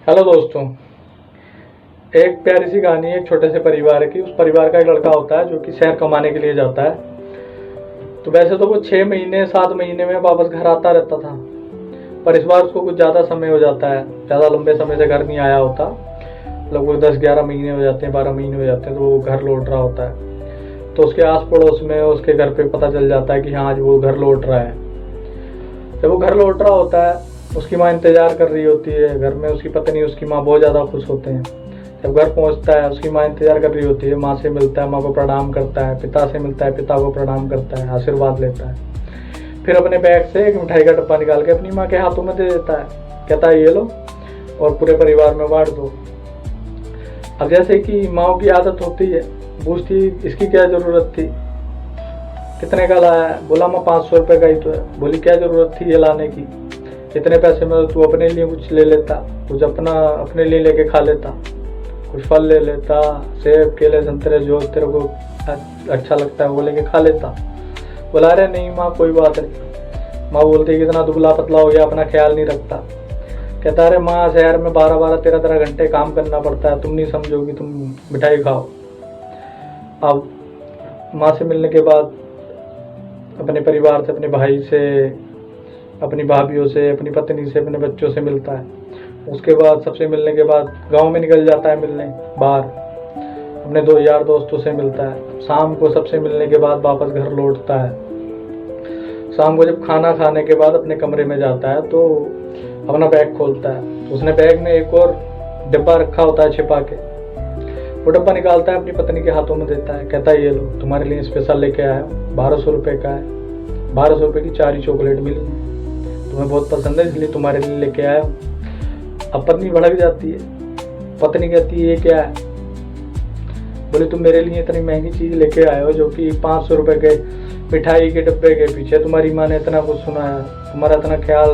Hello दोस्तों, एक प्यारी सी कहानी है एक छोटे से परिवार की। उस परिवार का एक लड़का होता है जो कि शहर कमाने के लिए जाता है। तो वैसे तो वो 6 महीने 7 महीने में वापस घर आता रहता था, पर इस बार उसको कुछ ज़्यादा समय हो जाता है। ज़्यादा लंबे समय से घर नहीं आया होता, लगभग 10-11 महीने हो जाते हैं, 12 महीने हो जाते हैं, तो वो घर लौट रहा होता है। तो उसके आस पड़ोस में उसके घर पे पता चल जाता है कि हाँ आज वो घर लौट रहा है। जब वो घर लौट रहा होता है, उसकी माँ इंतजार कर रही होती है घर में। उसकी पत्नी उसकी माँ बहुत ज़्यादा खुश होते हैं। जब घर पहुंचता है, उसकी माँ इंतजार कर रही होती है, माँ से मिलता है, माँ को प्रणाम करता है, पिता से मिलता है, पिता को प्रणाम करता है, आशीर्वाद लेता है। फिर अपने बैग से एक मिठाई का डब्बा निकाल के अपनी माँ के हाथों में दे देता है, कहता है ये लो और पूरे परिवार में बांट दो। अब जैसे कि माँ की आदत होती है, पूछती इसकी क्या ज़रूरत थी, कितने का लाया है? बोला मैं 500 रुपये का ही तो है। बोली क्या ज़रूरत थी ये लाने की, इतने पैसे में तू अपने लिए कुछ ले लेता, कुछ अपने लिए लेके खा लेता, कुछ फल ले लेता, सेब केले संतरे जो तेरे को अच्छा लगता है वो लेके खा लेता। बोला अरे नहीं माँ कोई बात नहीं। माँ बोलती है कितना दुबला पतला हो गया, अपना ख्याल नहीं रखता। कहता अरे माँ शहर में 12-12 13-13 घंटे काम करना पड़ता है, तुम नहीं समझोगी, तुम मिठाई खाओ। अब माँ से मिलने के बाद अपने परिवार से, अपने भाई से, अपनी भाभीयों से, अपनी पत्नी से, अपने बच्चों से मिलता है। उसके बाद सबसे मिलने के बाद गांव में निकल जाता है मिलने, बाहर अपने 2 यार दोस्तों से मिलता है। शाम को सबसे मिलने के बाद वापस घर लौटता है। शाम को जब खाना खाने के बाद अपने कमरे में जाता है तो अपना बैग खोलता है। तो उसने बैग में एक और डिब्बा रखा होता है छिपा के। वो डब्बा निकालता है, अपनी पत्नी के हाथों में देता है, कहता है ये लो तुम्हारे लिए स्पेशल लेके आया हूँ, 1200 रुपये का है, 1200 रुपये की 4 ही चॉकलेट मिली, तुम्हें बहुत पसंद है इसलिए तुम्हारे लिए लेके आया हूँ। अब पत्नी भड़क जाती है, पत्नी कहती है ये क्या है? बोले तुम मेरे लिए इतनी महंगी चीज़ लेके आए हो जो कि 500 रुपये के मिठाई के डब्बे के पीछे तुम्हारी माँ ने इतना कुछ सुनाया, तुम्हारा इतना ख्याल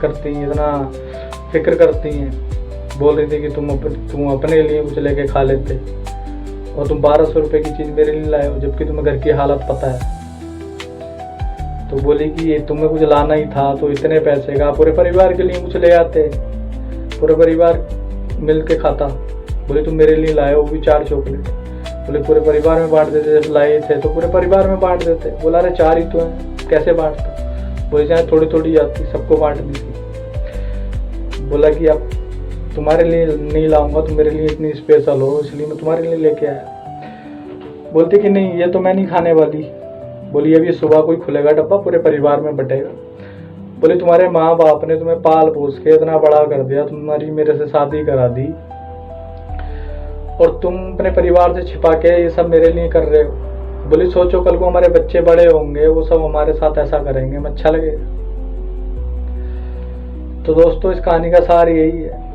करती हैं, इतना फिक्र करती हैं। बोल रही थी कि तुम अपने लिए कुछ लेके खा लेते और तुम 1200 रुपये की चीज़ मेरे लिए लाए हो जबकि तुम्हें घर की हालत पता है। तो बोली कि ये तुम्हें कुछ लाना ही था तो इतने पैसे का पूरे परिवार के लिए कुछ ले आते, पूरे परिवार मिल के खाता। बोले तुम मेरे लिए लाए हो वो भी 4 चॉकलेट। बोले पूरे परिवार में बांट देते, जब लाए थे तो पूरे परिवार में बांट देते। बोला अरे 4 ही तो हैं, कैसे बांटता? बोले चाहे थोड़ी थोड़ी आती, सबको बांटनी थी। बोला कि अब तुम्हारे लिए नहीं लाऊंगा, तुम मेरे लिए इतनी स्पेशल हो इसलिए मैं तुम्हारे लिए लेके आया। बोलते कि नहीं ये तो मैं नहीं खाने वाली। बोली अभी सुबह कोई खुलेगा डब्बा, पूरे परिवार में बटेगा। बोले तुम्हारे माँ बाप ने तुम्हें पाल पोस के इतना बड़ा कर दिया, तुम्हारी मेरे से शादी करा दी और तुम अपने परिवार से छिपा के ये सब मेरे लिए कर रहे हो। बोली सोचो कल को हमारे बच्चे बड़े होंगे, वो सब हमारे साथ ऐसा करेंगे, हमें अच्छा लगेगा। तो दोस्तों इस कहानी का सार यही है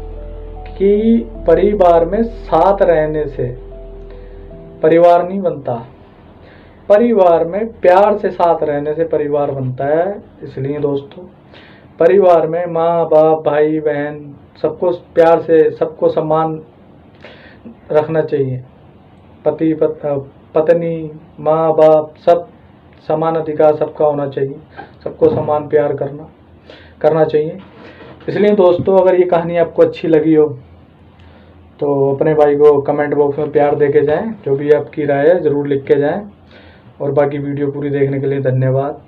कि परिवार में साथ रहने से परिवार नहीं बनता, परिवार में प्यार से साथ रहने से परिवार बनता है। इसलिए दोस्तों परिवार में माँ बाप भाई बहन सबको प्यार से, सबको सम्मान रखना चाहिए। पति पत्नी माँ बाप सब समान अधिकार सबका होना चाहिए, सबको समान प्यार करना चाहिए। इसलिए दोस्तों अगर ये कहानी आपको अच्छी लगी हो तो अपने भाई को कमेंट बॉक्स में प्यार दे के जाएँ, जो भी आपकी राय है ज़रूर लिख के जाएँ। और बाकी वीडियो पूरी देखने के लिए धन्यवाद।